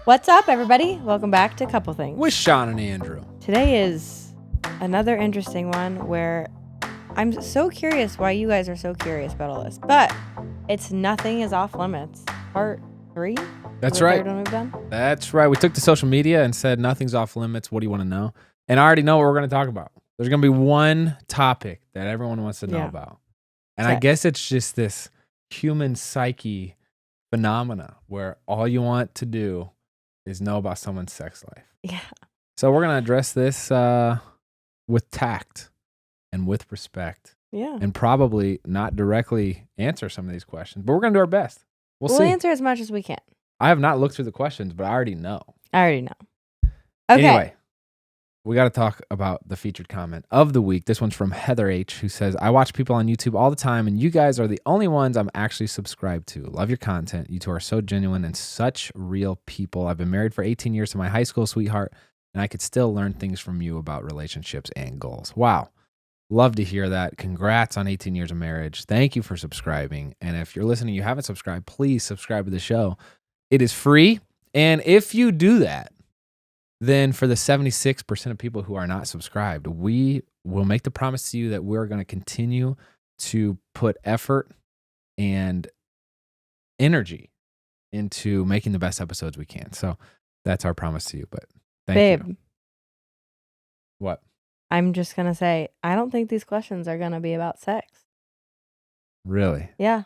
What's up, everybody? Welcome back to Couple Things. With Shawn and Andrew. Today is another interesting one where I'm so curious why you guys are so curious about all this. But it's Nothing is Off Limits, part 3. That's right. Third one we've done. That's right. We took to social media and said nothing's off limits. What do you want to know? And I already know what we're going to talk about. There's going to be one topic that everyone wants to know about. And I guess it's just this human psyche phenomena where all you want to do is know about someone's sex life. Yeah. So we're going to address this with tact and with respect. Yeah. And probably not directly answer some of these questions, but we're going to do our best. We'll see. Answer as much as we can. I have not looked through the questions, but I already know. Okay. Anyway, we got to talk about the featured comment of the week. This one's from Heather H., who says, I watch people on YouTube all the time, and you guys are the only ones I'm actually subscribed to. Love your content. You two are so genuine and such real people. I've been married for 18 years to my high school sweetheart, and I could still learn things from you about relationships and goals. Wow. Love to hear that. Congrats on 18 years of marriage. Thank you for subscribing. And if you're listening, you haven't subscribed, please subscribe to the show. It is free. And if you do that, then for the 76% of people who are not subscribed, we will make the promise to you that we're going to continue to put effort and energy into making the best episodes we can. So that's our promise to you. But thank you. What? I'm just going to say, I don't think these questions are going to be about sex. Really? Yeah.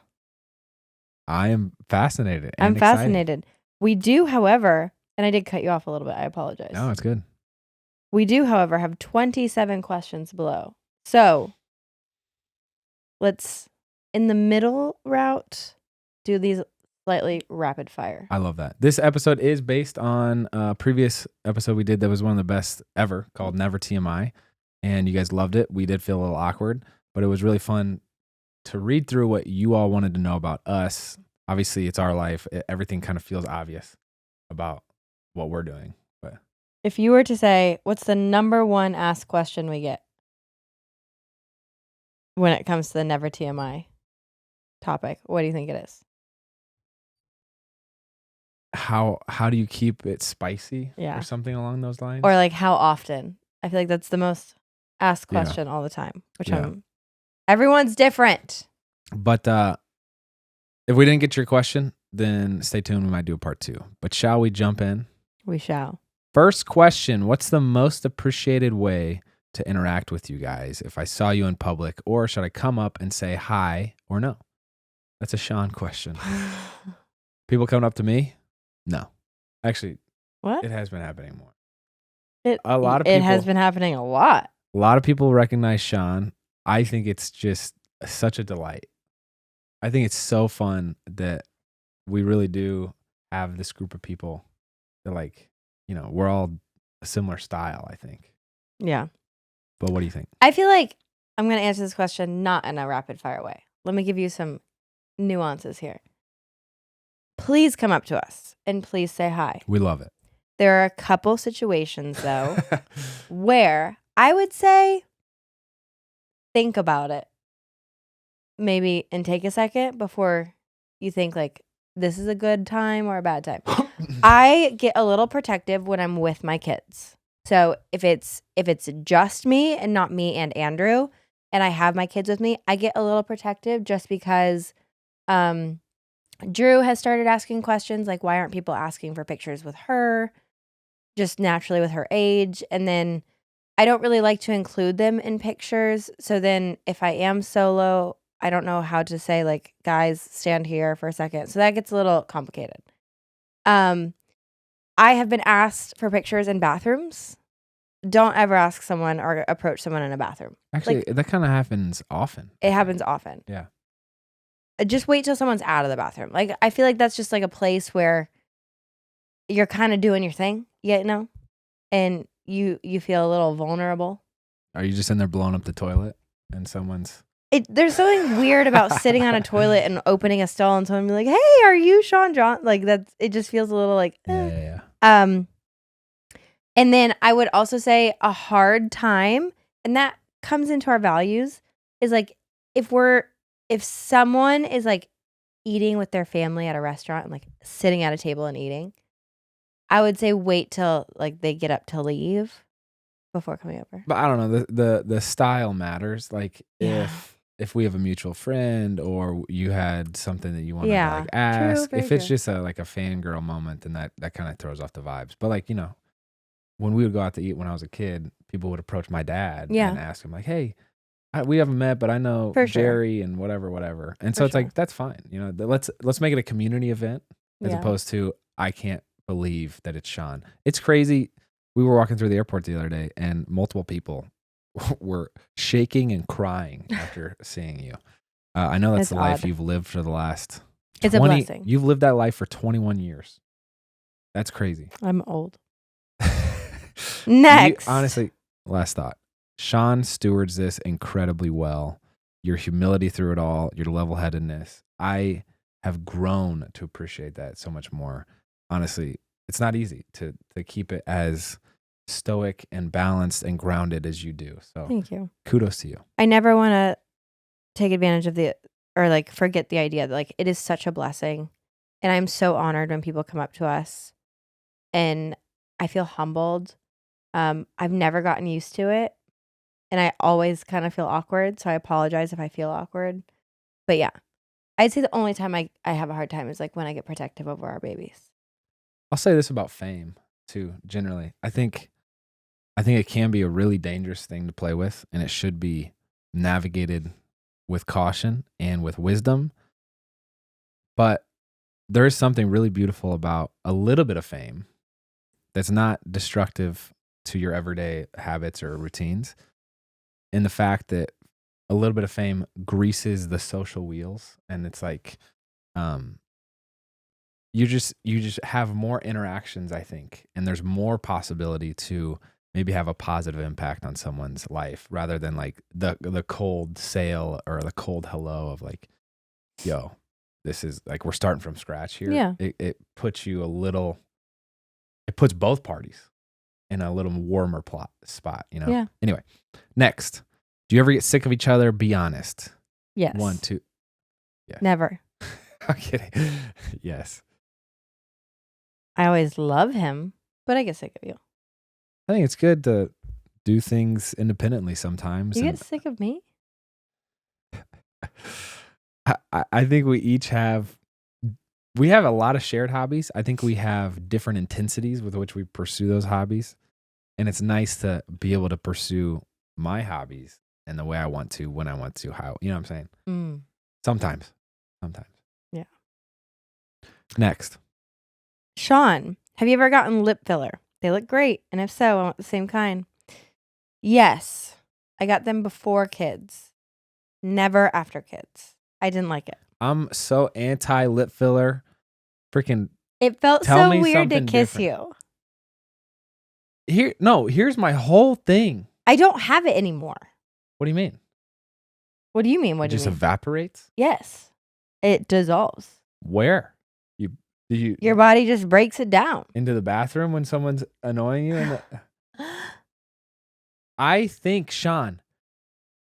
I am fascinated. I'm fascinated. We do, however, and I did cut you off a little bit. I apologize. No, it's good. We do, however, have 27 questions below. So let's, in the middle route, do these slightly rapid fire. I love that. This episode is based on a previous episode we did that was one of the best ever called Never TMI. And you guys loved it. We did feel a little awkward, but it was really fun to read through what you all wanted to know about us. Obviously, it's our life. Everything kind of feels obvious about what we're doing. But if you were to say, what's the number one asked question we get when it comes to the Never TMI topic, what do you think it is? How do you keep it spicy? Yeah. Or something along those lines? Or like how often? I feel like that's the most asked question all the time, which everyone's different. But if we didn't get your question, then stay tuned. We might do a part 2. But shall we jump in? We shall. First question. What's the most appreciated way to interact with you guys if I saw you in public? Or should I come up and say hi or no? That's a Shawn question. People coming up to me? No. Actually, what? It has been happening more. It has been happening a lot. A lot of people recognize Shawn. I think it's just such a delight. I think it's so fun that we really do have this group of people that, like, you know, we're all a similar style, I think. Yeah. But what do you think? I feel like I'm going to answer this question not in a rapid fire way. Let me give you some nuances here. Please come up to us and please say hi. We love it. There are a couple situations, though, where I would say think about it. Maybe and take a second before you think like this is a good time or a bad time. I get a little protective when I'm with my kids. So if it's just me and not me and Andrew, and I have my kids with me, I get a little protective just because Drew has started asking questions like, why aren't people asking for pictures with her? Just naturally with her age. And then I don't really like to include them in pictures. So then if I am solo, I don't know how to say like, guys, stand here for a second. So that gets a little complicated. I have been asked for pictures in bathrooms. Don't ever ask someone or approach someone in a bathroom. Actually, that kind of happens often. It happens often. Yeah. Just wait till someone's out of the bathroom. Like, I feel like that's just like a place where you're kind of doing your thing, you know, and you feel a little vulnerable. Are you just in there blowing up the toilet and someone's... There's something weird about sitting on a toilet and opening a stall and someone be like, hey, are you Shawn John? Like, it just feels a little like, Yeah. And then I would also say a hard time, and that comes into our values, is like, if someone is like eating with their family at a restaurant and like sitting at a table and eating, I would say wait till like they get up to leave before coming over. But I don't know. The style matters. Like Yeah. if we have a mutual friend or you had something that you wanted to Yeah. like True, ask, very if it's true. just like a fangirl moment, then that kind of throws off the vibes. But like, when we would go out to eat when I was a kid, people would approach my dad Yeah. and ask him like, "Hey, we haven't met, but I know For sure. Jerry and whatever." And For so it's sure. like that's fine. Let's make it a community event as Yeah. opposed to I can't believe that it's Shawn. It's crazy. We were walking through the airport the other day and multiple people were shaking and crying after seeing you. I know that's It's the life odd. you've lived for the last It's a 20 blessing. You've lived that life for 21 years. That's crazy. I'm old. Next. Honestly, last thought. Shawn stewards this incredibly well. Your humility through it all, your level-headedness. I have grown to appreciate that so much more. Honestly, it's not easy to keep it as stoic and balanced and grounded as you do. So Thank you. kudos to you. I never want to take advantage of or like forget the idea that like it is such a blessing. And I'm so honored when people come up to us and I feel humbled. I've never gotten used to it. And I always kind of feel awkward. So I apologize if I feel awkward. But yeah, I'd say the only time I have a hard time is like when I get protective over our babies. I'll say this about fame too, generally. I think it can be a really dangerous thing to play with, and it should be navigated with caution and with wisdom. But there is something really beautiful about a little bit of fame that's not destructive to your everyday habits or routines. In the fact that a little bit of fame greases the social wheels, and it's like you just have more interactions, I think, and there's more possibility to maybe have a positive impact on someone's life rather than like the cold sale or the cold hello of like, yo, this is like we're starting from scratch here. Yeah. It puts you it puts both parties in a little warmer spot, Yeah. Anyway, next. Do you ever get sick of each other? Be honest. Yes. 1, 2. Yes. Never. I'm kidding. Yes. I always love him, but I get sick of you. I think it's good to do things independently sometimes. You get sick of me? I think we each have a lot of shared hobbies. I think we have different intensities with which we pursue those hobbies. And it's nice to be able to pursue my hobbies and the way I want to, when I want to, how, you know what I'm saying? Sometimes. Yeah. Next. Shawn, have you ever gotten lip filler? They look great. And if so, I want the same kind. Yes. I got them before kids. Never after kids. I didn't like it. I'm so anti lip filler. Freaking It felt tell so me weird to something kiss different. you. Here's my whole thing. I don't have it anymore. What do you mean? What do you mean? It just evaporates? Yes. It dissolves. Where? Your body just breaks it down. Into the bathroom when someone's annoying you? I think, Shawn,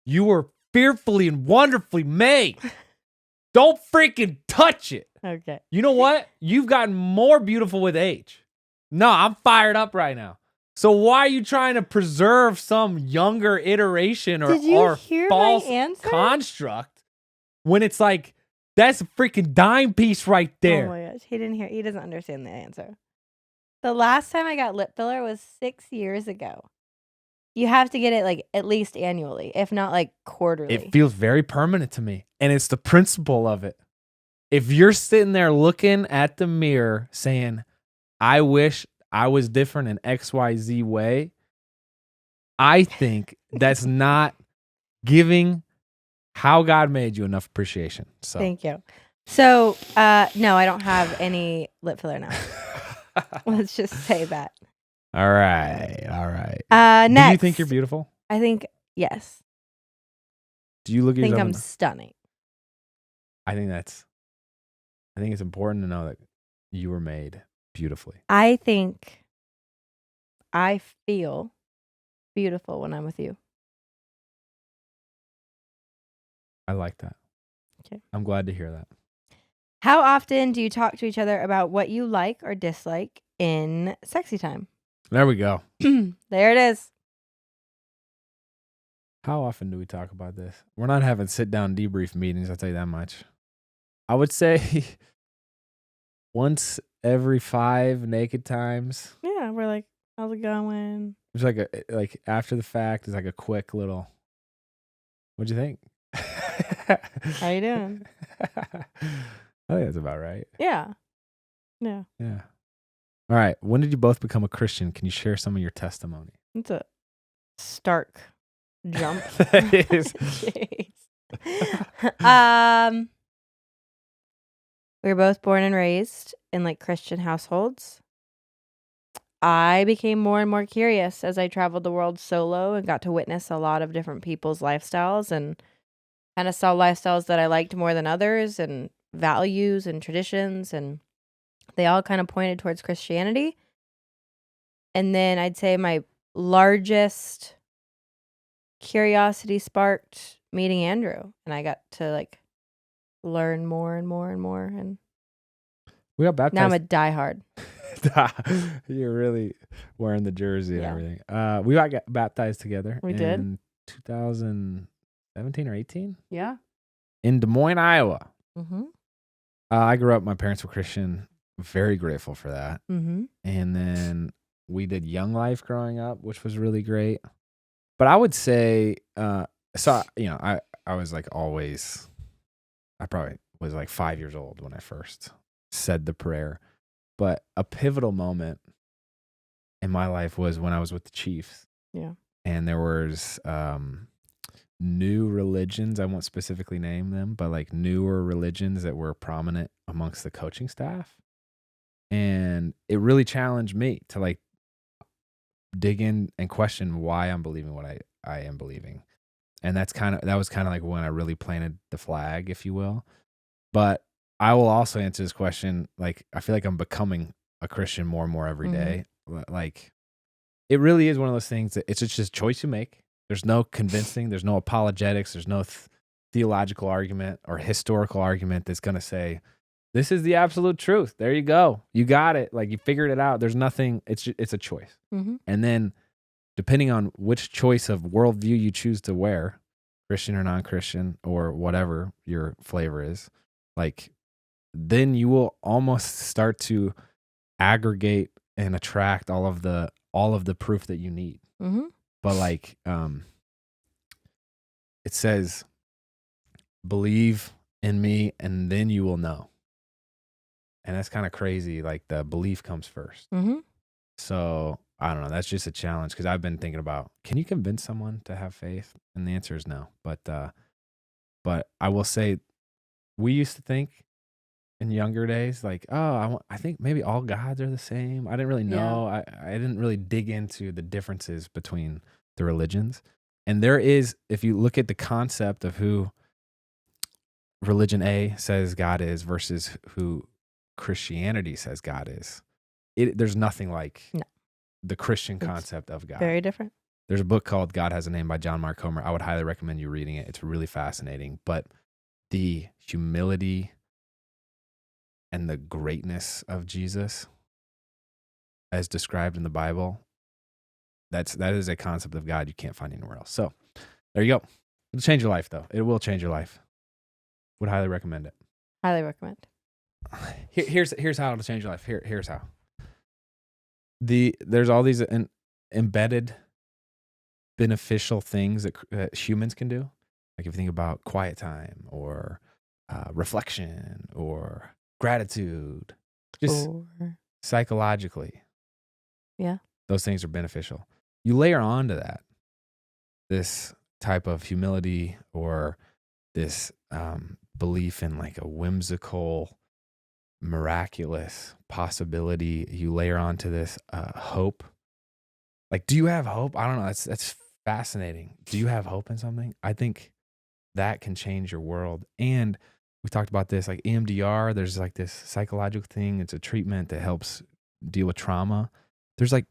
you were fearfully and wonderfully made. Don't freaking touch it. Okay. You know what? You've gotten more beautiful with age. No, I'm fired up right now. So why are you trying to preserve some younger iteration or false construct when it's like, that's a freaking dime piece right there? Oh my gosh. He doesn't understand the answer. The last time I got lip filler was 6 years ago. You have to get it like at least annually, if not like quarterly. It feels very permanent to me. And it's the principle of it. If you're sitting there looking at the mirror saying, I wish I was different in XYZ way, I think that's not giving how God made you enough appreciation. So Thank you. So, no, I don't have any lip filler now. Let's just say that. All right. Next. Do you think you're beautiful? I think, yes. Do you look at I think yourself? I'm stunning. I think it's important to know that you were made beautifully. I think I feel beautiful when I'm with you. I like that. Okay. I'm glad to hear that. How often do you talk to each other about what you like or dislike in sexy time. There we go. There it is. How often do we talk about this? We're not having sit-down debrief meetings, I'll tell you that much. I would say once every 5 naked times. Yeah, we're like, how's it going? It's like after the fact, it's like a quick little, what'd you think? How you doing? I think that's about right. Yeah. Yeah. Yeah. All right. When did you both become a Christian? Can you share some of your testimony? It's a stark jump. That is. We were both born and raised in like Christian households. I became more and more curious as I traveled the world solo and got to witness a lot of different people's lifestyles and kind of saw lifestyles that I liked more than others and values and traditions, and they all kind of pointed towards Christianity. And then I'd say my largest curiosity sparked meeting Andrew, and I got to like learn more and more and more, and we got baptized. now I'm a diehard. You're really wearing the jersey and everything. We got baptized together. We in did 2017 or 18. Yeah. In Des Moines, Iowa. Mm-hmm. I grew up. My parents were Christian. Very grateful for that. Mm-hmm. And then we did Young Life growing up, which was really great. But I would say, I was like always. I probably was like 5 years old when I first said the prayer. But a pivotal moment in my life was when I was with the Chiefs. Yeah. And there was new religions. I won't specifically name them, but like newer religions that were prominent amongst the coaching staff. And it really challenged me to like dig in and question why I'm believing what I am believing. And that was kind of like when I really planted the flag, if you will. But I will also answer this question. Like, I feel like I'm becoming a Christian more and more every day. Like, it really is one of those things that it's just a choice you make. There's no convincing. There's no apologetics. There's no theological argument or historical argument that's going to say, this is the absolute truth. There you go. You got it. Like, you figured it out. There's nothing. It's a choice. Mm-hmm. And then depending on which choice of worldview you choose to wear, Christian or non-Christian or whatever your flavor is, like, then you will almost start to aggregate and attract all of the proof that you need. Mm-hmm. But like, it says, believe in me and then you will know. And that's kind of crazy. Like, the belief comes first. Mm-hmm. So I don't know. That's just a challenge because I've been thinking about, can you convince someone to have faith? And the answer is no. But I will say, we used to think in younger days, like, I think maybe all gods are the same. I didn't really know. I didn't really dig into the differences between the religions. And there is, if you look at the concept of who religion A says God is versus who Christianity says God is, there's nothing like the Christian concept of God. Very different. There's a book called God Has a Name by John Mark Comer. I would highly recommend you reading it. It's really fascinating. But the humility and the greatness of Jesus as described in the Bible, that is a concept of God you can't find anywhere else. So there you go. It'll change your life, though. It will change your life. Would highly recommend it. Highly recommend. Here's how it'll change your life. Here's how. There's all these embedded beneficial things that humans can do. Like if you think about quiet time or reflection or gratitude, just psychologically. Yeah. Those things are beneficial. You layer onto that this type of humility or this belief in like a whimsical, miraculous possibility. You layer onto this hope. Like, do you have hope? I don't know. That's fascinating. Do you have hope in something? I think that can change your world. And we talked about this, like EMDR, there's like this psychological thing. It's a treatment that helps deal with trauma. There's like,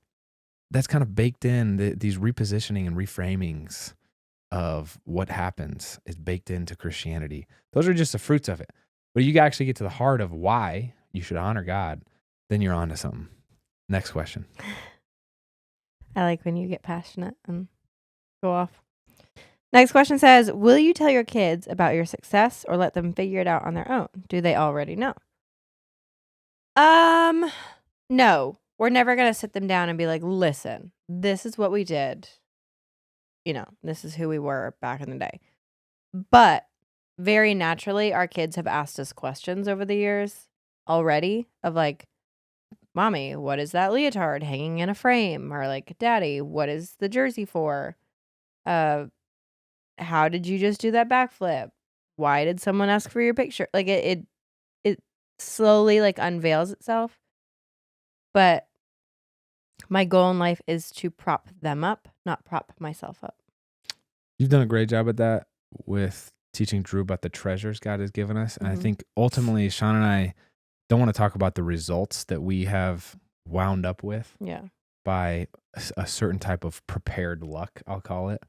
that's kind of baked in. These repositioning and reframings of what happens is baked into Christianity. Those are just the fruits of it. But you actually get to the heart of why you should honor God, then you're onto something. Next question. I like when you get passionate and go off. Next question says, will you tell your kids about your success or let them figure it out on their own? Do they already know? No. We're never going to sit them down and be like, listen, this is what we did. You know, this is who we were back in the day. But very naturally, our kids have asked us questions over the years already of like, Mommy, what is that leotard hanging in a frame? Or like, Daddy, what is the jersey for? How did you just do that backflip? Why did someone ask for your picture? Like it slowly like unveils itself. But my goal in life is to prop them up, not prop myself up. You've done a great job at that with teaching Drew about the treasures God has given us. And I think ultimately Shawn and I don't want to talk about the results that we have wound up with by a certain type of prepared luck, I'll call it.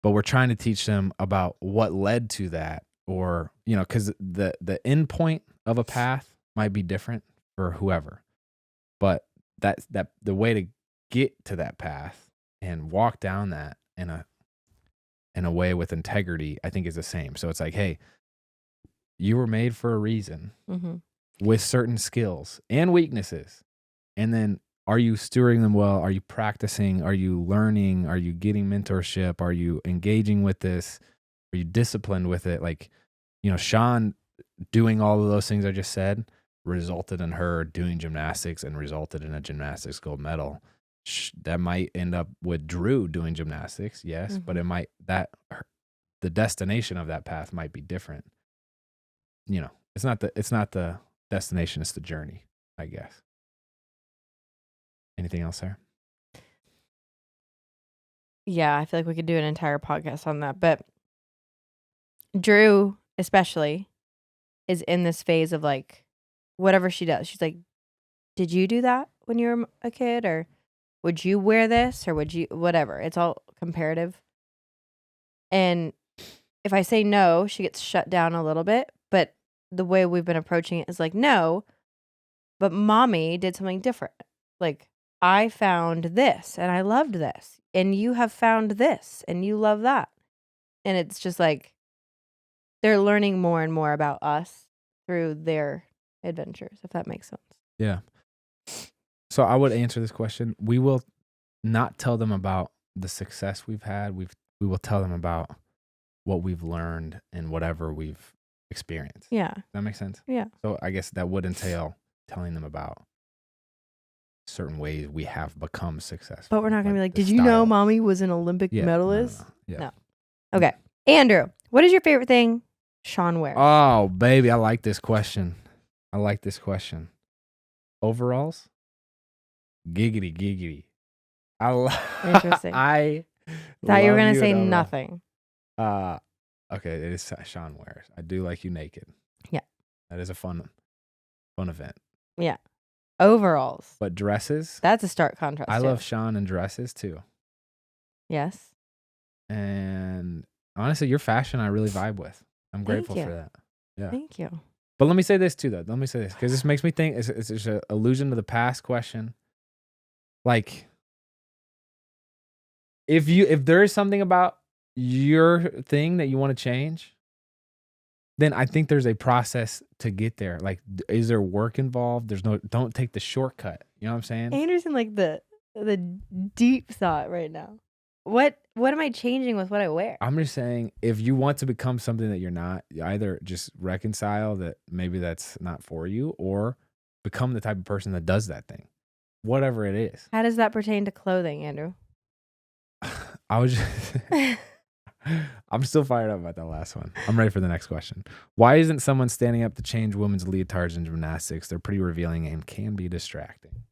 But we're trying to teach them about what led to that, or, you know, because the end point of a path might be different for whoever. But that the way to get to that path and walk down that in a way with integrity, I think is the same. So it's like, hey, you were made for a reason with certain skills and weaknesses. And then are you stewarding them well? Are you practicing? Are you learning? Are you getting mentorship? Are you engaging with this? Are you disciplined with it? Like, you know, Shawn doing all of those things I just said resulted in her doing gymnastics and resulted in a gymnastics gold medal. That might end up with Drew doing gymnastics, yes, but it might the destination of that path might be different. You know, it's not the destination, it's the journey, I guess. Anything else there? Yeah, I feel like we could do an entire podcast on that. But Drew, especially, is in this phase of like, whatever she does, she's like, did you do that when you were a kid? Or would you wear this? Or would you, whatever. It's all comparative. And if I say no, she gets shut down a little bit. But the way we've been approaching it is like, no, but Mommy did something different. Like, I found this and I loved this, and you have found this and you love that. And it's just like they're learning more and more about us through their adventures, if that makes sense. Yeah. So I would answer this question. We will not tell them about the success we've had. We will tell them about what we've learned and whatever we've experienced. Yeah. Does that make sense? Yeah. So I guess that would entail telling them about certain ways we have become successful. But we're not going to be like, did you know Mommy was an Olympic medalist? No. Okay. Andrew, what is your favorite thing Shawn wears? Oh, baby, I like this question. Overalls? Giggity, giggity. Interesting. I thought you were going to say nothing. Okay, it is Shawn wears. I do like you naked. Yeah. That is a fun event. Yeah. Overalls. But dresses? That's a stark contrast. I love Shawn in dresses too. Yes. And honestly, your fashion I really vibe with. I'm grateful for that. Yeah. Thank you. But let me say this too, though. Because this makes me think it's an allusion to the past question. Like, if there is something about your thing that you want to change, then I think there's a process to get there. Like, is there work involved? Don't take the shortcut. You know what I'm saying? Anderson, like the deep thought right now. What am I changing with what I wear? I'm just saying, if you want to become something that you're not, you either just reconcile that maybe that's not for you, or become the type of person that does that thing, whatever it is. How does that pertain to clothing, Andrew? I was just I'm still fired up about that last one. I'm ready for the next question. Why isn't someone standing up to change women's leotards in gymnastics? They're pretty revealing and can be distracting.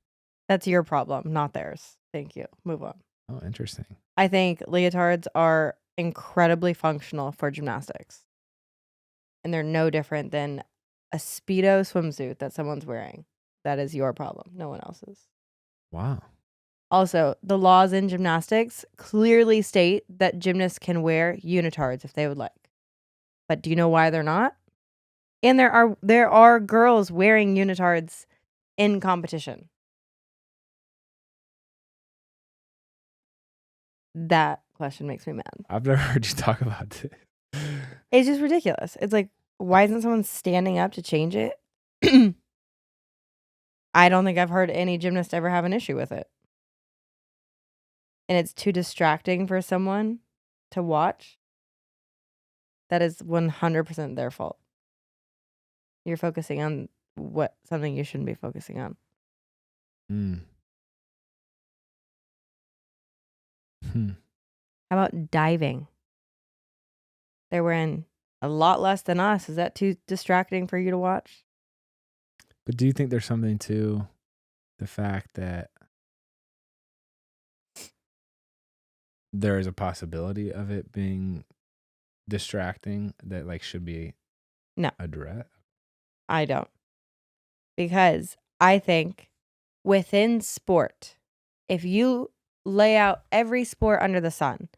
That's your problem, not theirs. Thank you. Move on. Oh, interesting. I think leotards are incredibly functional for gymnastics. And they're no different than a Speedo swimsuit that someone's wearing. That is your problem, no one else's. Wow. Also, the laws in gymnastics clearly state that gymnasts can wear unitards if they would like. But do you know why they're not? And there are girls wearing unitards in competition. That question makes me mad. I've never heard you talk about this. It's just ridiculous. It's like, why isn't someone standing up to change it? I don't think I've heard any gymnast ever have an issue with it. And it's too distracting for someone to watch. That is 100% their fault. You're focusing on something you shouldn't be focusing on. How about diving? They're wearing a lot less than us. Is that too distracting for you to watch? But do you think there's something to the fact that there is a possibility of it being distracting that like should be addressed? I don't. Because I think within sport, if you lay out every sport under the sun,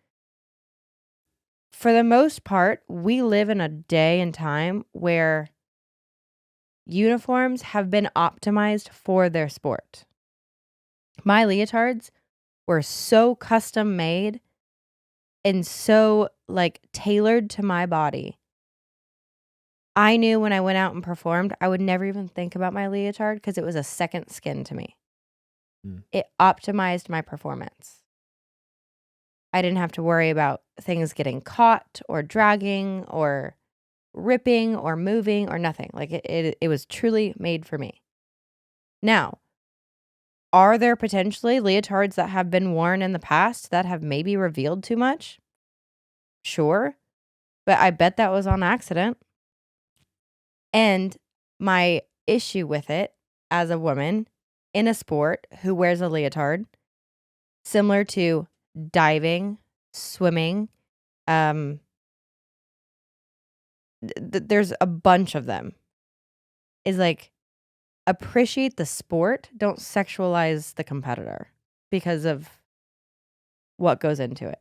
for the most part, we live in a day and time where uniforms have been optimized for their sport. My leotards were so custom made and so like tailored to my body. I knew when I went out and performed, I would never even think about my leotard because it was a second skin to me. It optimized my performance. I didn't have to worry about things getting caught or dragging or ripping or moving or nothing. Like it was truly made for me. Now, are there potentially leotards that have been worn in the past that have maybe revealed too much? Sure. But I bet that was on accident. And my issue with it as a woman in a sport who wears a leotard, similar to diving, swimming, there's a bunch of them, is like, appreciate the sport, don't sexualize the competitor because of what goes into it.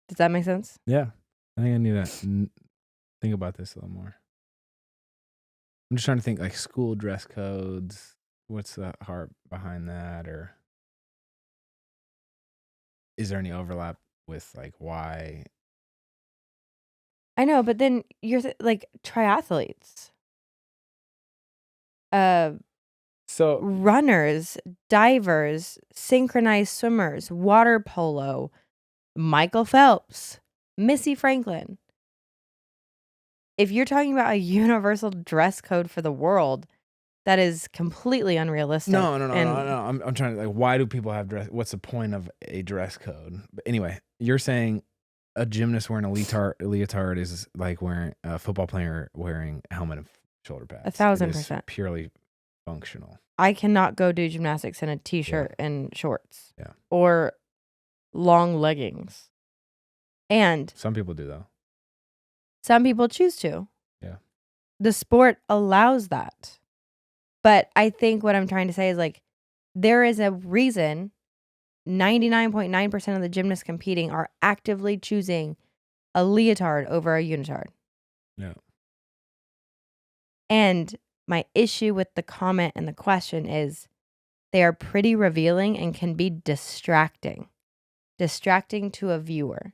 Does that make sense? Yeah. I think I need to think about this a little more. I'm just trying to think like school dress codes. What's the heart behind that? Or is there any overlap with like why? I know, but then you're like triathletes. So runners, divers, synchronized swimmers, water polo, Michael Phelps, Missy Franklin. If you're talking about a universal dress code for the world, that is completely unrealistic. No. I'm trying to like, why do people have dress? What's the point of a dress code? But anyway, you're saying a gymnast wearing a leotard is like wearing a football player wearing a helmet and shoulder pads. 1,000%. Purely functional. I cannot go do gymnastics in a t-shirt and shorts. Yeah. Or long leggings. And some people do though. Some people choose to. Yeah. The sport allows that. But I think what I'm trying to say is like, there is a reason 99.9% of the gymnasts competing are actively choosing a leotard over a unitard. Yeah. And my issue with the comment and the question is they are pretty revealing and can be distracting to a viewer.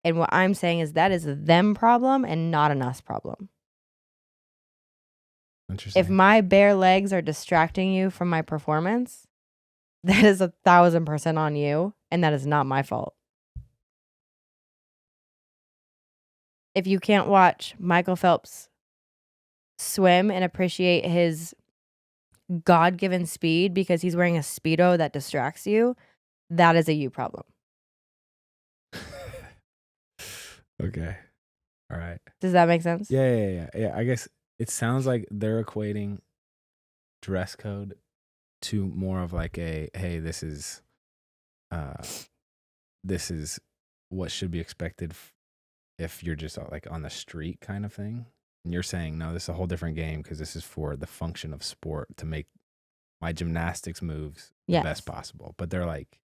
And what I'm saying is that is a them problem and not an us problem. Interesting. If my bare legs are distracting you from my performance, that is 1,000% on you, and that is not my fault. If you can't watch Michael Phelps swim and appreciate his God-given speed because he's wearing a Speedo that distracts you, that is a you problem. Okay. All right. Does that make sense? Yeah. I guess it sounds like they're equating dress code to more of like a, hey, this is what should be expected if you're just like on the street kind of thing. And you're saying, no, this is a whole different game because this is for the function of sport to make my gymnastics moves the best possible. But they're like,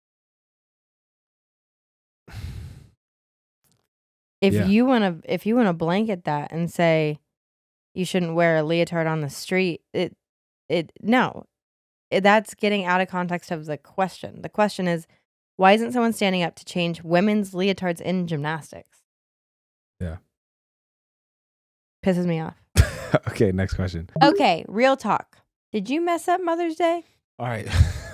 if you want to blanket that and say you shouldn't wear a leotard on the street, no. that's getting out of context of the question. The question is, why isn't someone standing up to change women's leotards in gymnastics? Yeah. Pisses me off. Okay, next question. Okay, real talk. Did you mess up Mother's Day? All right.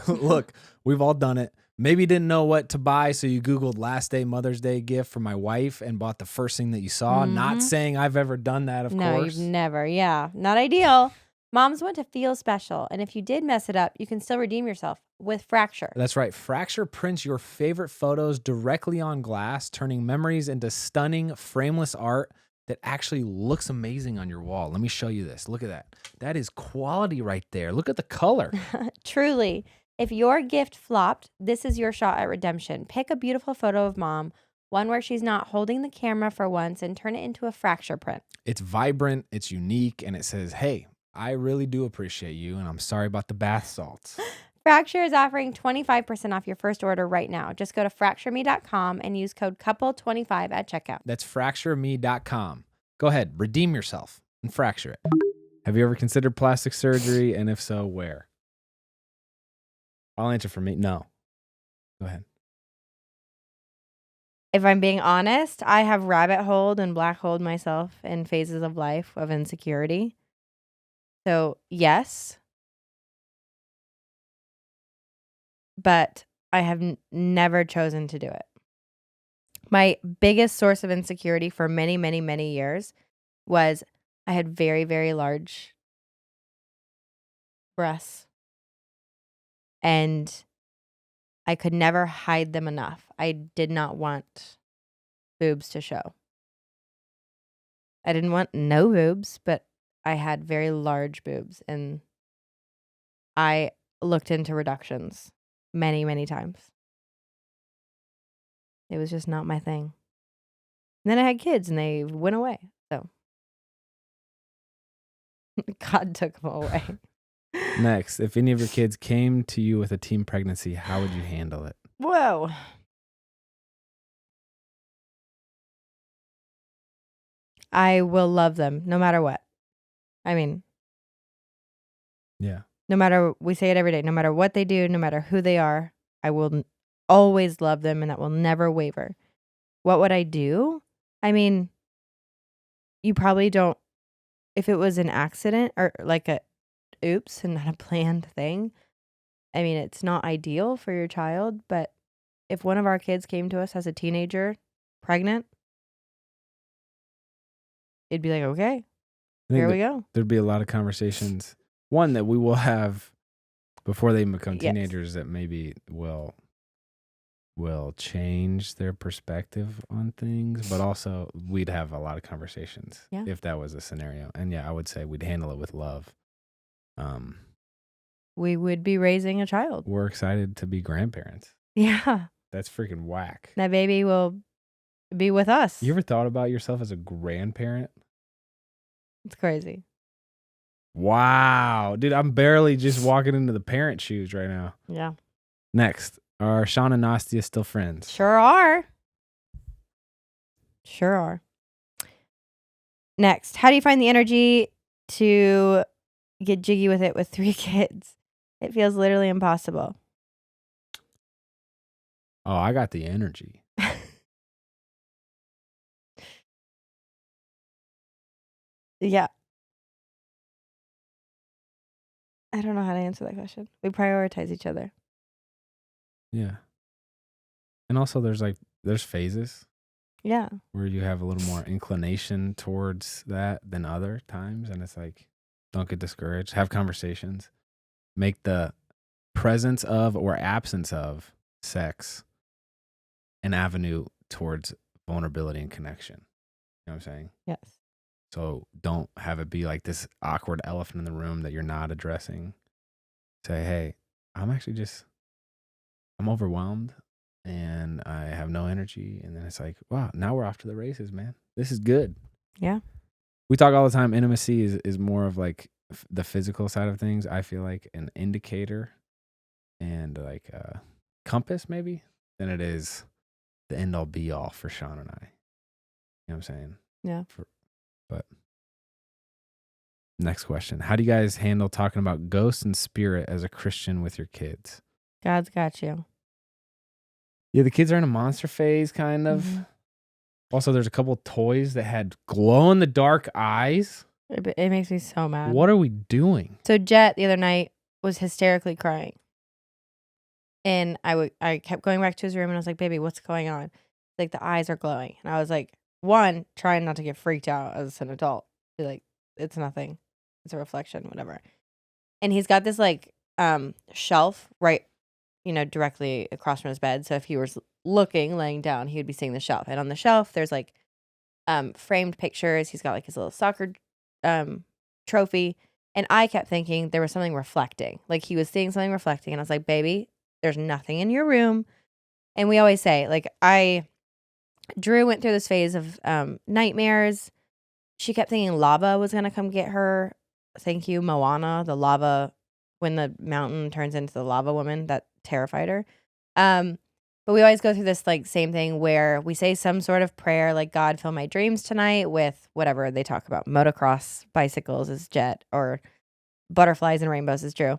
Look, we've all done it. Maybe you didn't know what to buy, so you Googled last day Mother's Day gift for my wife and bought the first thing that you saw. Not saying I've ever done that, of course. No, you've never. Yeah, not ideal. Moms want to feel special, and if you did mess it up, you can still redeem yourself with Fracture. That's right. Fracture prints your favorite photos directly on glass, turning memories into stunning, frameless art that actually looks amazing on your wall. Let me show you this. Look at that. That is quality right there. Look at the color. Truly. If your gift flopped, this is your shot at redemption. Pick a beautiful photo of mom, one where she's not holding the camera for once, and turn it into a Fracture print. It's vibrant, it's unique, and it says, hey, I really do appreciate you, and I'm sorry about the bath salts. Fracture is offering 25% off your first order right now. Just go to fractureme.com and use code COUPLE25 at checkout. That's fractureme.com. Go ahead, redeem yourself and fracture it. Have you ever considered plastic surgery? And if so, where? I'll answer for me. No. Go ahead. If I'm being honest, I have rabbit holed and black holed myself in phases of life of insecurity. So, yes. But I have never chosen to do it. My biggest source of insecurity for many, many, many years was I had very, very large breasts. And I could never hide them enough. I did not want boobs to show. I didn't want no boobs, but I had very large boobs. And I looked into reductions many, many times. It was just not my thing. And then I had kids and they went away. So God took them away. Next, if any of your kids came to you with a teen pregnancy, how would you handle it? Whoa. I will love them no matter what. I mean, yeah. No matter, we say it every day, no matter what they do, no matter who they are, I will always love them and that will never waver. What would I do? I mean, you probably don't, if it was an accident or like a oops and not a planned thing, I mean, it's not ideal for your child, but if one of our kids came to us as a teenager, pregnant, it'd be like, okay, here we go. There'd be a lot of conversations. One that we will have before they become teenagers that maybe will change their perspective on things, but also we'd have a lot of conversations if that was a scenario. And yeah, I would say we'd handle it with love. We would be raising a child. We're excited to be grandparents. Yeah. That's freaking whack. That baby will be with us. You ever thought about yourself as a grandparent? It's crazy. Wow. Dude, I'm barely just walking into the parent shoes right now. Yeah. Next, are Shawn and Nastia still friends? Sure are. Sure are. Next, how do you find the energy to get jiggy with it with 3 kids? It feels literally impossible. Oh, I got the energy. Yeah. I don't know how to answer that question. We prioritize each other. Yeah. And also there's phases. Yeah. Where you have a little more inclination towards that than other times. And it's like, don't get discouraged. Have conversations. Make the presence of or absence of sex an avenue towards vulnerability and connection. You know what I'm saying? Yes. So don't have it be like this awkward elephant in the room that you're not addressing. Say, hey, I'm overwhelmed and I have no energy. And then it's like, wow, now we're off to the races, man. This is good. Yeah. We talk all the time. Intimacy is more of like the physical side of things. I feel like an indicator and like a compass maybe than it is the end all be all for Shawn and I. You know what I'm saying? Yeah. But Next question. How do you guys handle talking about ghosts and spirit as a Christian with your kids? God's got you. Yeah, the kids are in a monster phase, kind of. Mhm. Also, there's a couple of toys that had glow-in-the-dark eyes. It makes me so mad. What are we doing? So Jet the other night was hysterically crying. And I kept going back to his room and I was like, baby, what's going on? Like, the eyes are glowing. And I was like, one, trying not to get freaked out as an adult. Be like, it's nothing. It's a reflection, whatever. And he's got this like shelf right, directly across from his bed. So if he was laying down, he would be seeing the shelf. And on the shelf, there's like framed pictures. He's got like his little soccer trophy. And I kept thinking there was something reflecting. Like, he was seeing something reflecting. And I was like, baby, there's nothing in your room. And we always say, like, Drew went through this phase of nightmares. She kept thinking lava was going to come get her. Thank you, Moana, the lava, when the mountain turns into the lava woman, that terrified her. But we always go through this like same thing where we say some sort of prayer, like, God, fill my dreams tonight with whatever they talk about. Motocross bicycles is Jet, or butterflies and rainbows is Drew.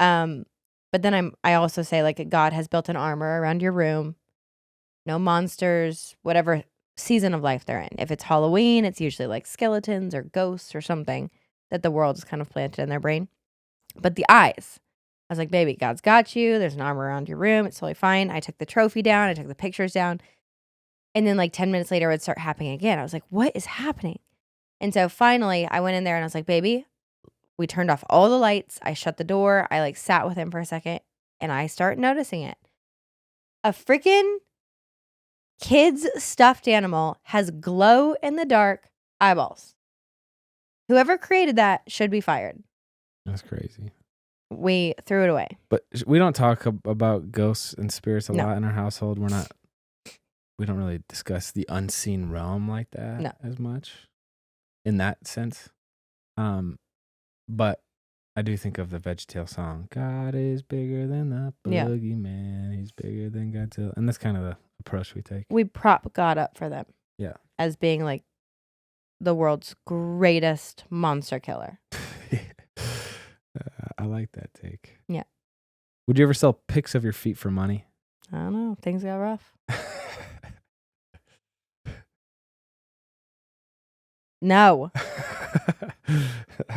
But then I also say, like, God has built an armor around your room. No monsters, whatever season of life they're in. If it's Halloween, it's usually like skeletons or ghosts or something that the world is kind of planted in their brain. But the eyes, I was like, baby, God's got you. There's an armor around your room. It's totally fine. I took the trophy down. I took the pictures down. And then like 10 minutes later, it would start happening again. I was like, what is happening? And so finally, I went in there and I was like, baby, we turned off all the lights. I shut the door. I like sat with him for a second and I start noticing it. A freaking kid's stuffed animal has glow in the dark eyeballs. Whoever created that should be fired. That's crazy. We threw it away. But we don't talk about ghosts and spirits a lot in our household. We don't really discuss the unseen realm like that as much in that sense. But I do think of the VeggieTale song, God is bigger than the boogeyman. He's bigger than Godzilla. And that's kind of the approach we take. We prop God up for them. Yeah. As being like the world's greatest monster killer. I like that take. Yeah. Would you ever sell pics of your feet for money? I don't know. Things got rough. No.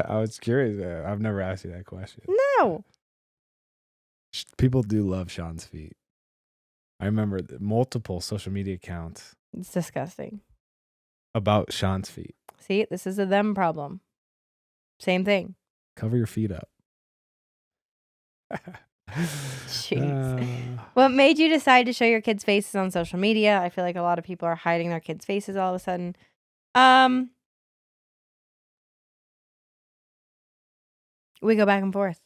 I was curious. I've never asked you that question. No. People do love Shawn's feet. I remember multiple social media accounts. It's disgusting. About Shawn's feet. See, this is a them problem. Same thing. Cover your feet up. Jeez. What made you decide to show your kids' faces on social media? I feel like a lot of people are hiding their kids' faces all of a sudden. We go back and forth.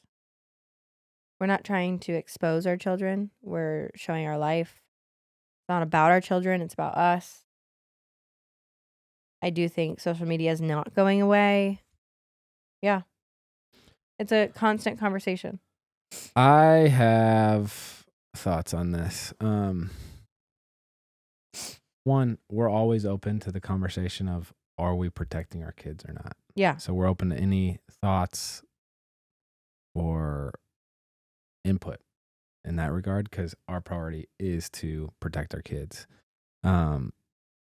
We're not trying to expose our children. We're showing our life. It's not about our children. It's about us. I do think social media is not going away. Yeah. It's a constant conversation. I have thoughts on this. One, we're always open to the conversation of, are we protecting our kids or not? Yeah. So we're open to any thoughts or input in that regard, because our priority is to protect our kids.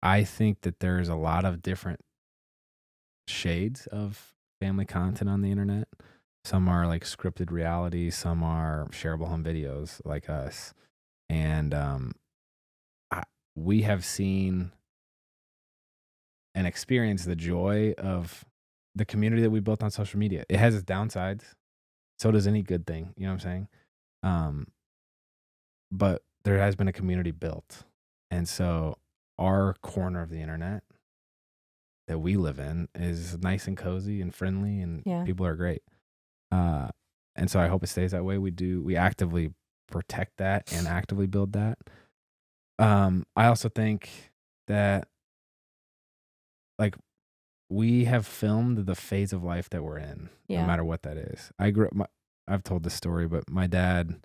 I think that there's a lot of different shades of family content on the internet. Some are like scripted reality, some are shareable home videos like us. And we have seen and experienced the joy of the community that we built on social media. It has its downsides. So does any good thing. You know what I'm saying? But there has been a community built. And so our corner of the internet that we live in is nice and cozy and friendly, and people are great. And so I hope it stays that way. We actively protect that and actively build that. I also think that, like, we have filmed the phase of life that we're in, no matter what that is. I've told this story, but my dad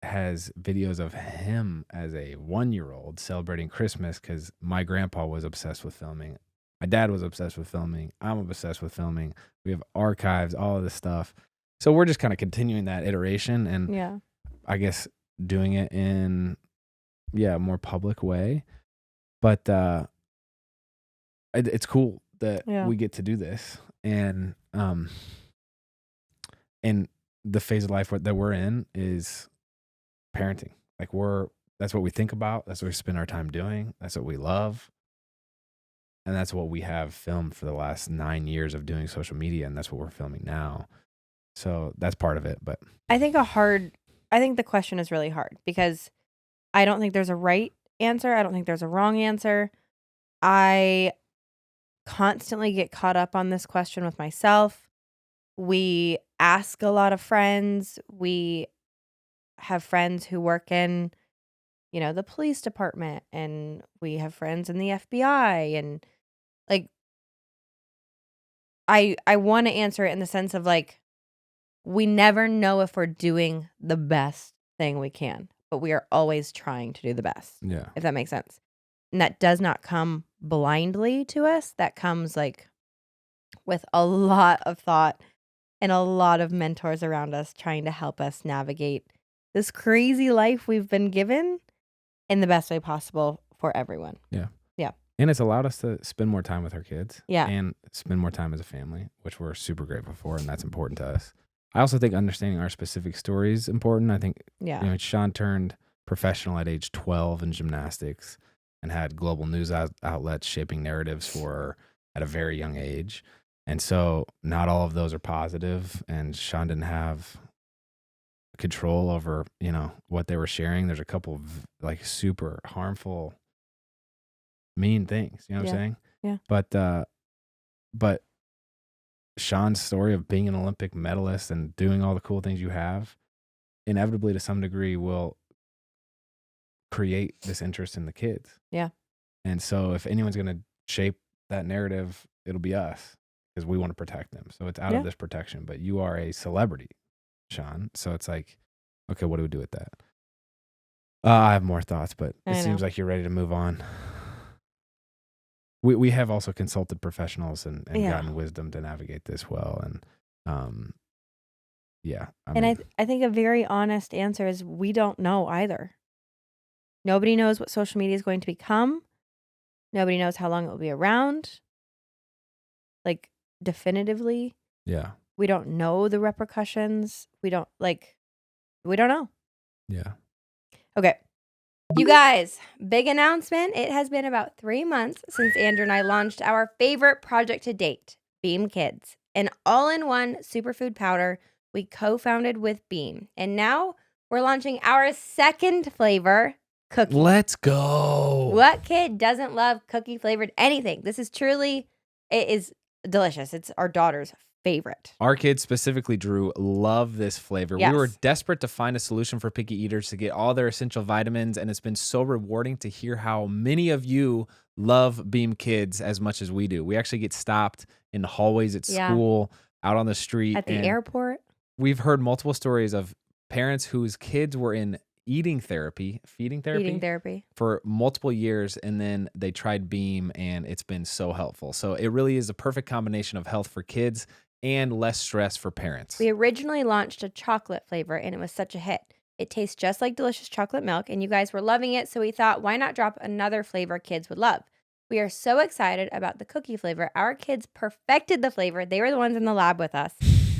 has videos of him as a 1-year-old celebrating Christmas because my grandpa was obsessed with filming. My dad was obsessed with filming. I'm obsessed with filming. We have archives, all of this stuff. So we're just kind of continuing that iteration and I guess doing it in a more public way. But it's cool that we get to do this. And the phase of life that we're in is parenting. Like that's what we think about. That's what we spend our time doing. That's what we love. And that's what we have filmed for the last 9 years of doing social media. And that's what we're filming now. So that's part of it. But I think the question is really hard because I don't think there's a right answer. I don't think there's a wrong answer. I constantly get caught up on this question with myself. We ask a lot of friends. We have friends who work in, the police department, and we have friends in the FBI, and like, I want to answer it in the sense of like, we never know if we're doing the best thing we can, but we are always trying to do the best. Yeah. If that makes sense. And that does not come blindly to us. That comes like with a lot of thought and a lot of mentors around us trying to help us navigate this crazy life we've been given in the best way possible for everyone. Yeah. Yeah. And it's allowed us to spend more time with our kids. Yeah. And spend more time as a family, which we're super grateful for. And that's important to us. I also think understanding our specific story is important. I think, Shawn turned professional at age 12 in gymnastics and had global news outlets shaping narratives for her at a very young age. And so not all of those are positive. And Shawn didn't have control over, what they were sharing. There's a couple of like super harmful, mean things, you know what I'm saying? Yeah. But Shawn's story of being an Olympic medalist and doing all the cool things you have, inevitably to some degree will create this interest in the kids. Yeah. And so if anyone's going to shape that narrative, it'll be us because we want to protect them. So it's out of this protection, but you are a celebrity, Shawn. So it's like, okay, what do we do with that? I have more thoughts, but it seems like you're ready to move on. We have also consulted professionals and gotten wisdom to navigate this well. And I think a very honest answer is we don't know either. Nobody knows what social media is going to become. Nobody knows how long it will be around. Like definitively. Yeah. We don't know the repercussions. We don't know. Yeah. Okay. You guys, big announcement. It has been about 3 months since Andrew and I launched our favorite project to date, Beam Kids, an all-in-one superfood powder we co-founded with Beam. And now we're launching our second flavor, cookie. Let's go. What kid doesn't love cookie-flavored anything? It is delicious. It's our daughter's favorite. Our kids, specifically Drew, love this flavor. Yes. We were desperate to find a solution for picky eaters to get all their essential vitamins, and it's been so rewarding to hear how many of you love Beam Kids as much as we do. We actually get stopped in the hallways at school, out on the street. At the airport. We've heard multiple stories of parents whose kids were in feeding therapy for multiple years, and then they tried Beam, and it's been so helpful. So it really is a perfect combination of health for kids and less stress for parents. We originally launched a chocolate flavor, and it was such a hit. It tastes just like delicious chocolate milk, and you guys were loving it, so we thought, why not drop another flavor kids would love? We are so excited about the cookie flavor. Our kids perfected the flavor. They were the ones in the lab with us,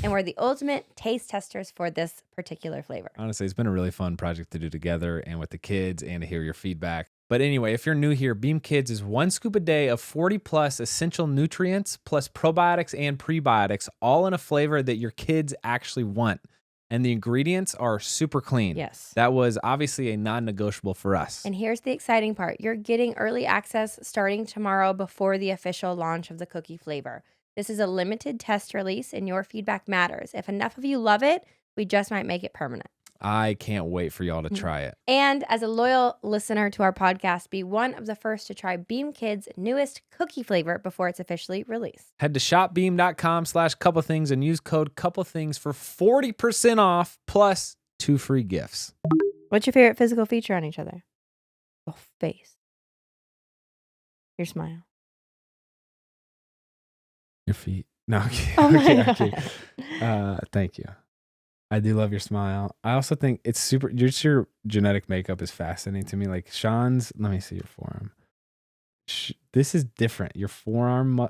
and we're the ultimate taste testers for this particular flavor. Honestly, it's been a really fun project to do together and with the kids and to hear your feedback. But anyway, if you're new here, Beam Kids is 1 scoop a day of 40 plus essential nutrients plus probiotics and prebiotics, all in a flavor that your kids actually want. And the ingredients are super clean. Yes. That was obviously a non-negotiable for us. And here's the exciting part. You're getting early access starting tomorrow before the official launch of the cookie flavor. This is a limited test release, and your feedback matters. If enough of you love it, we just might make it permanent. I can't wait for y'all to try it. And as a loyal listener to our podcast, be one of the first to try Beam Kids' newest cookie flavor before it's officially released. Head to shopbeam.com/couplethings and use code couplethings for 40% off plus 2 free gifts. What's your favorite physical feature on each other? Your face. Your smile. Your feet. No, okay. Oh my okay. God. Thank you. I do love your smile. I also think it's super. Your genetic makeup is fascinating to me. Like Shawn's. Let me see your forearm. This is different. Your forearm,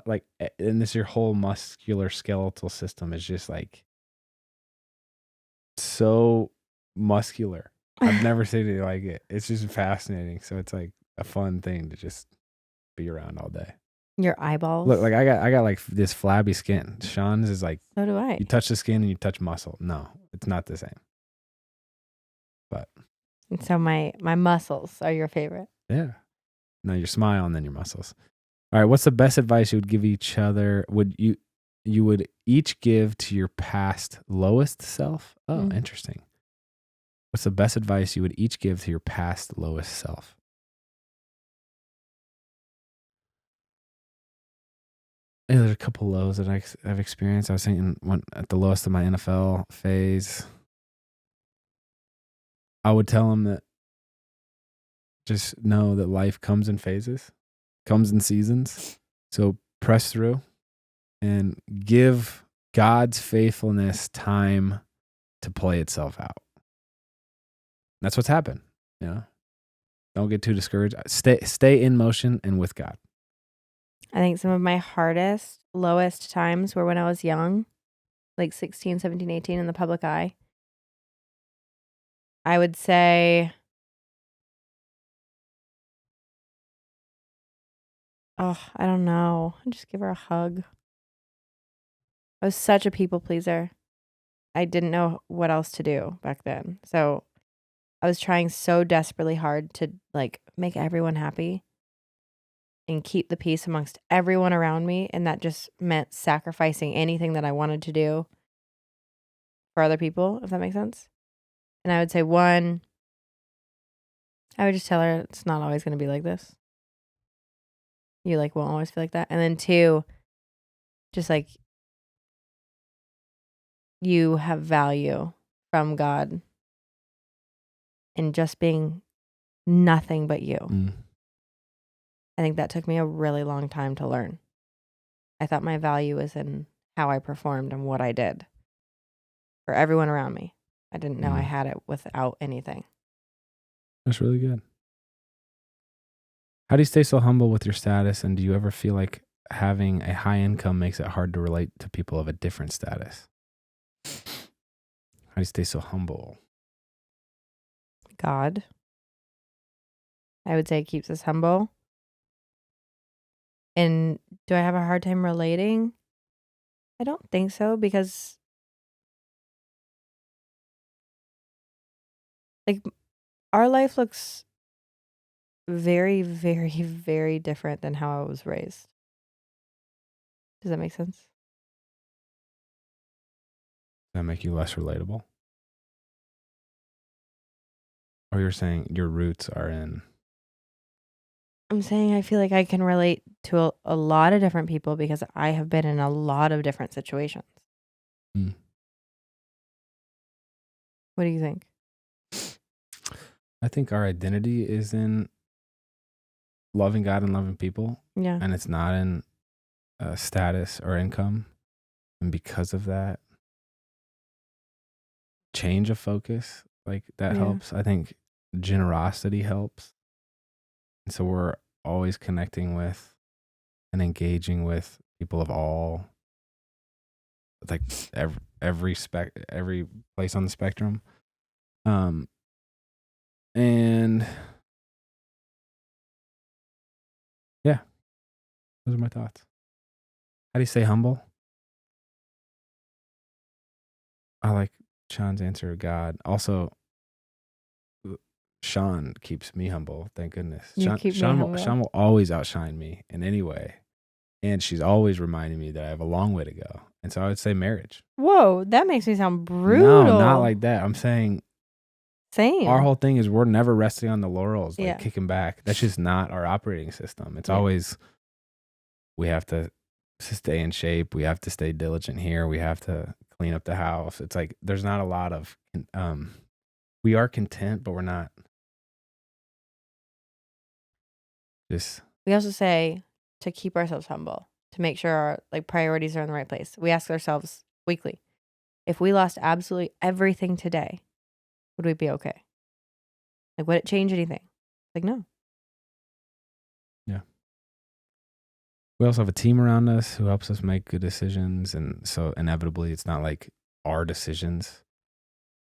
and this your whole muscular skeletal system is just like so muscular. I've never seen it like it. It's just fascinating. So it's like a fun thing to just be around all day. Your eyeballs. Look, like I got like this flabby skin. Shawn's is like, so do I. you touch the skin and you touch muscle. No, it's not the same. But And so my muscles are your favorite. yeah. No, your smile and then your muscles. All right. What's the best advice you would give each other? You would each give to your past lowest self? Oh, interesting. What's the best advice you would each give to your past lowest self? Yeah, there's a couple lows that I've experienced. I was thinking when at the lowest of my NFL phase, I would tell them that just know that life comes in phases, comes in seasons. So press through and give God's faithfulness time to play itself out. That's what's happened. You know, don't get too discouraged. Stay in motion and with God. I think some of my hardest, lowest times were when I was young, like 16, 17, 18 in the public eye. I would say, oh, I don't know. Just give her a hug. I was such a people pleaser. I didn't know what else to do back then. So I was trying so desperately hard to like make everyone happy and keep the peace amongst everyone around me. And that just meant sacrificing anything that I wanted to do for other people, if that makes sense. And I would say one, I would just tell her it's not always going to be like this. You like won't always feel like that. And then two, just like you have value from God in just being nothing but you. I think that took me a really long time to learn. I thought my value was in how I performed and what I did for everyone around me. I didn't know I had it without anything. That's really good. How do you stay so humble with your status? And do you ever feel like having a high income makes it hard to relate to people of a different status? How do you stay so humble? God, I would say, keeps us humble. And do I have a hard time relating? I don't think so, because like our life looks very, very, very different than how I was raised. Does that make sense? Does that make you less relatable? Or you're saying your roots are in? I'm saying I feel like I can relate to a lot of different people because I have been in a lot of different situations. What do you think? I think our identity is in loving God and loving people. Yeah. And it's not in status or income. And because of that, change of focus, like that helps. I think generosity helps. And so we're always connecting with and engaging with people of all, like every place on the spectrum. And yeah, those are my thoughts. How do you stay humble? I like Shawn's answer, God. Also, Shawn keeps me humble. Thank goodness. Shawn will always outshine me in any way. And she's always reminding me that I have a long way to go. And so I would say marriage. Whoa, that makes me sound brutal. No, not like that. I'm saying same. Our whole thing is we're never resting on the laurels, like kicking back. That's just not our operating system. It's always, we have to stay in shape. We have to stay diligent here. We have to clean up the house. It's like, there's not a lot of, we are content, but we're not just. We also say to keep ourselves humble. to make sure our priorities are in the right place. We ask ourselves weekly, if we lost absolutely everything today, would we be okay? Would it change anything? No. Yeah. We also have a team around us who helps us make good decisions. And so inevitably, it's not like our decisions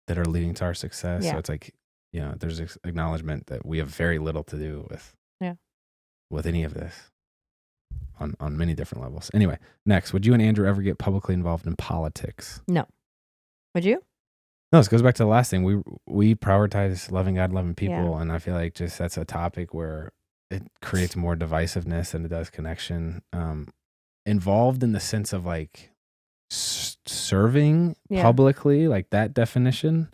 that are leading to our success. Yeah. So it's like, there's this acknowledgement that we have very little to do with any of this on many different levels. Anyway, next, would you and Andrew ever get publicly involved in politics? No. Would you? No, this goes back to the last thing. We prioritize loving God, loving people. Yeah. And I feel like just that's a topic where it creates more divisiveness than it does connection. Involved in the sense of serving publicly, like that definition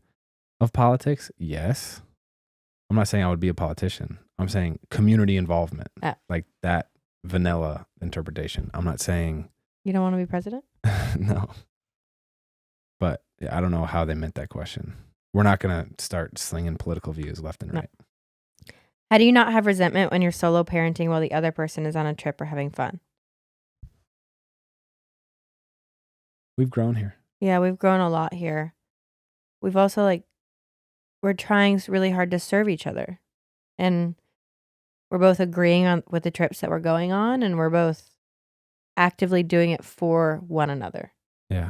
of politics. Yes. I'm not saying I would be a politician. I'm saying community involvement, like that vanilla interpretation. I'm not saying. You don't want to be president? No. But I don't know how they meant that question. We're not going to start slinging political views left and right. How do you not have resentment when you're solo parenting while the other person is on a trip or having fun? We've grown here. Yeah, we've grown a lot here. We've also we're trying really hard to serve each other. And we're both agreeing with the trips that we're going on, and we're both actively doing it for one another. Yeah.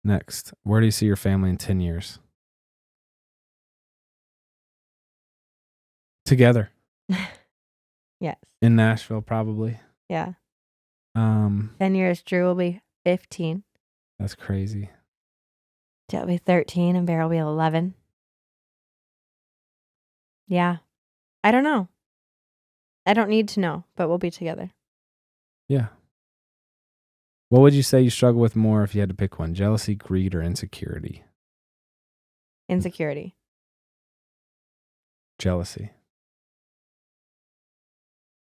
Next, where do you see your family in 10 years? Together. Yes. In Nashville, probably. Yeah. 10 years, Drew will be 15. That's crazy. Jet will be 13 and Bear will be 11. Yeah. I don't know. I don't need to know, but we'll be together. Yeah. What would you say you struggle with more if you had to pick one? Jealousy, greed, or insecurity? Insecurity. Jealousy.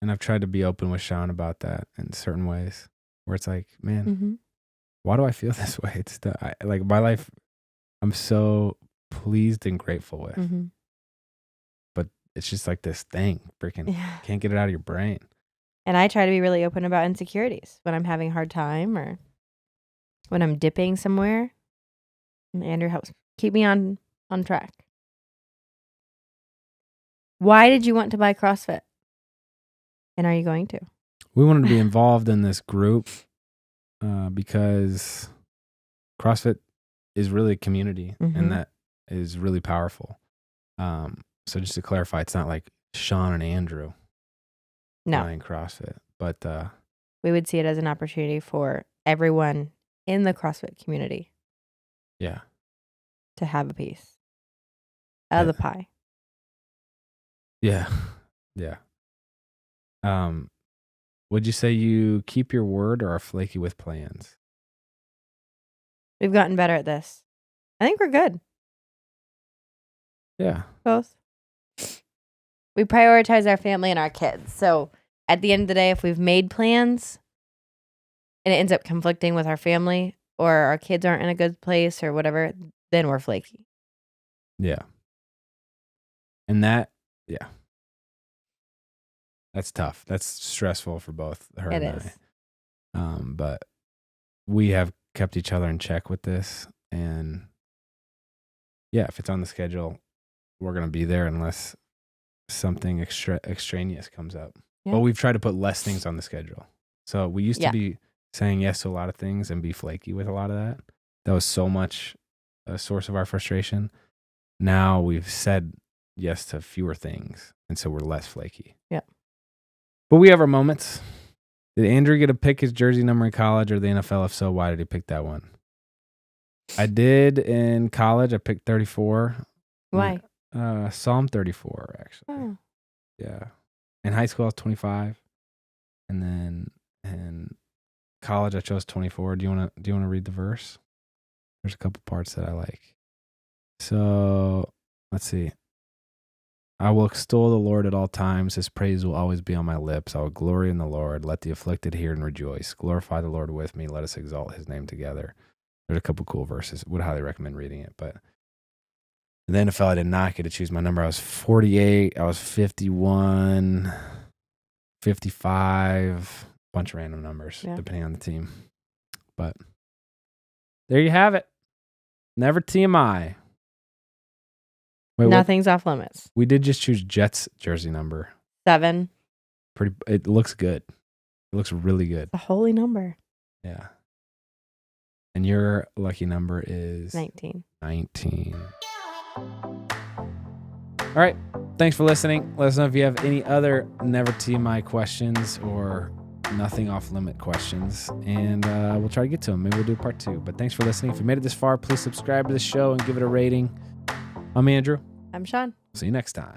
And I've tried to be open with Shawn about that in certain ways where it's like, man, why do I feel this way? It's my life, I'm so pleased and grateful with. Mm-hmm. But it's just like this thing, freaking can't get it out of your brain. And I try to be really open about insecurities when I'm having a hard time or when I'm dipping somewhere. And Andrew helps keep me on track. Why did you want to buy CrossFit? And are you going to? We wanted to be involved in this group because CrossFit is really a community and that is really powerful. So just to clarify, it's not like Shawn and Andrew playing CrossFit, but we would see it as an opportunity for everyone in the CrossFit community. Yeah. To have a piece of the pie. Yeah. Yeah. Would you say you keep your word or are flaky with plans? We've gotten better at this. I think we're good. Yeah. Both. We prioritize our family and our kids. So at the end of the day, if we've made plans and it ends up conflicting with our family or our kids aren't in a good place or whatever, then we're flaky. Yeah. And that, that's tough. That's stressful for both her and I. But we have kept each other in check with this. And if it's on the schedule, we're going to be there unless something extraneous comes up. Yeah. But we've tried to put less things on the schedule. So we used to be saying yes to a lot of things and be flaky with a lot of that. That was so much a source of our frustration. Now we've said yes to fewer things. And so we're less flaky. Yeah. But we have our moments. Did Andrew get to pick his jersey number in college or the NFL? If so, why did he pick that one? I did in college. I picked 34. Why? Psalm 34, actually. Oh. Yeah. In high school, I was 25. And then in college, I chose 24. Do you want to read the verse? There's a couple parts that I like. So let's see. I will extol the Lord at all times. His praise will always be on my lips. I will glory in the Lord. Let the afflicted hear and rejoice. Glorify the Lord with me. Let us exalt his name together. There's a couple cool verses. Would highly recommend reading it. But in the NFL, I did not get to choose my number. I was 48. I was 51, 55. bunch of random numbers Yeah. depending on the team. But there you have it. Never TMI. Wait, Nothing's off limits. We did just choose Jets jersey number. 7. It looks good. It looks really good. A holy number. Yeah. And your lucky number is 19. 19. All right. Thanks for listening. Let us know if you have any other Never TMI questions or nothing off limit questions. And we'll try to get to them. Maybe we'll do part 2. But thanks for listening. If you made it this far, please subscribe to the show and give it a rating. I'm Andrew. I'm Shawn. See you next time.